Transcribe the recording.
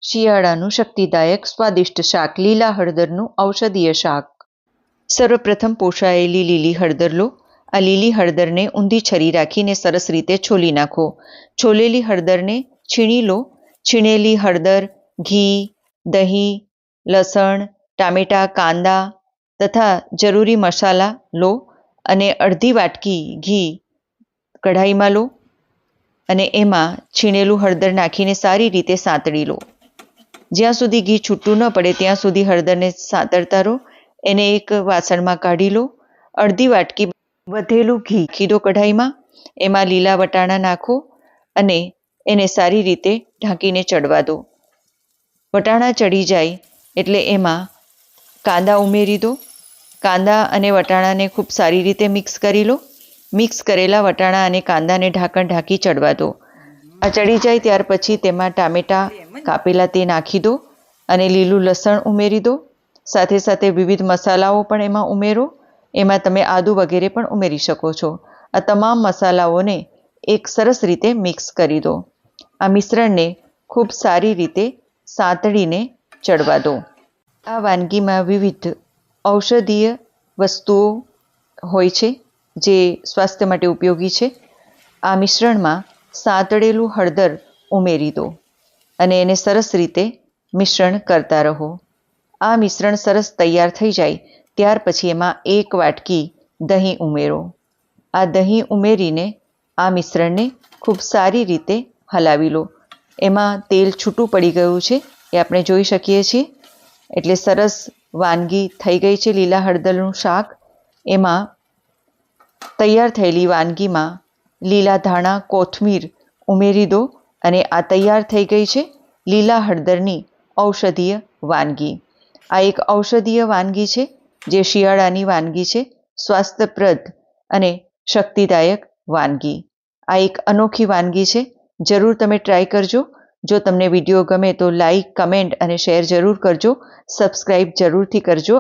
શિયાળાનું શક્તિદાયક સ્વાદિષ્ટ શાક લીલા હળદરનું ઔષધીય શાક. સર્વપ્રથમ પોષાયેલી લીલી હળદર લો. આ લીલી હળદરને ઊંધી છરી રાખીને સરસ રીતે છોલી નાખો. છોલેલી હળદરને છીણી લો. છીણેલી હળદર, ઘી, દહીં, લસણ, ટામેટાં, કાંદા તથા જરૂરી મસાલા લો અને અડધી વાટકી ઘી કઢાઈમાં લો અને એમાં છીણેલું હળદર નાખીને સારી રીતે સાંતળી લો. જ્યાં સુધી ઘી છૂટું ન પડે ત્યાં સુધી હળદરને સાંતળતા રહો. એને એક વાસણમાં કાઢી લો. અડધી વાટકી વધેલું ઘી ખીદો કઢાઈમાં. એમાં લીલા વટાણા નાખો અને એને સારી રીતે ઢાંકીને ચડવા દો. વટાણા ચડી જાય એટલે એમાં કાંદા ઉમેરી દો. કાંદા અને વટાણાને ખૂબ સારી રીતે મિક્સ કરી લો. મિક્સ કરેલા વટાણા અને કાંદાને ઢાંકણ ઢાંકી ચડવા દો. આ ચડી જાય ત્યાર પછી તેમાં ટામેટાં કાપેલા તે નાખી દો અને લીલું લસણ ઉમેરી દો. સાથે સાથે વિવિધ મસાલાઓ પણ એમાં ઉમેરો. એમાં તમે આદુ વગેરે પણ ઉમેરી શકો છો. આ તમામ મસાલાઓને એક સરસ રીતે મિક્સ કરી દો. આ મિશ્રણને ખૂબ સારી રીતે સાંતળીને ચડવા દો. આ વાનગીમાં વિવિધ ઔષધીય વસ્તુઓ હોય છે જે સ્વાસ્થ્ય માટે ઉપયોગી છે. આ મિશ્રણમાં સાંતળેલું હળદર ઉમેરી દો અને એને સરસ રીતે મિશ્રણ કરતા રહો. આ મિશ્રણ સરસ તૈયાર થઈ જાય ત્યાર પછી એમાં એક વાટકી દહીં ઉમેરો. આ દહીં ઉમેરીને આ મિશ્રણને ખૂબ સારી રીતે હલાવી લો. એમાં તેલ છૂટું પડી ગયું છે એ આપણે જોઈ શકીએ છીએ. એટલે સરસ વાનગી થઈ ગઈ છે લીલા હળદરનું શાક. એમાં તૈયાર થયેલી વાનગીમાં લીલા ધાણા, કોથમીર ઉમેરી દો અને આ તૈયાર થઈ ગઈ છે લીલા હળદરની ઔષધીય વાનગી. આ એક ઔષધીય વાનગી છે જે શિયાળાની વાનગી છે. સ્વાસ્થ્યપ્રદ અને શક્તિદાયક વાનગી. આ એક અનોખી વાનગી છે. જરૂર તમે ટ્રાય કરજો. જો તમને વિડીયો ગમે તો લાઈક, કમેન્ટ અને શેર જરૂર કરજો. સબસ્ક્રાઈબ જરૂરથી કરજો.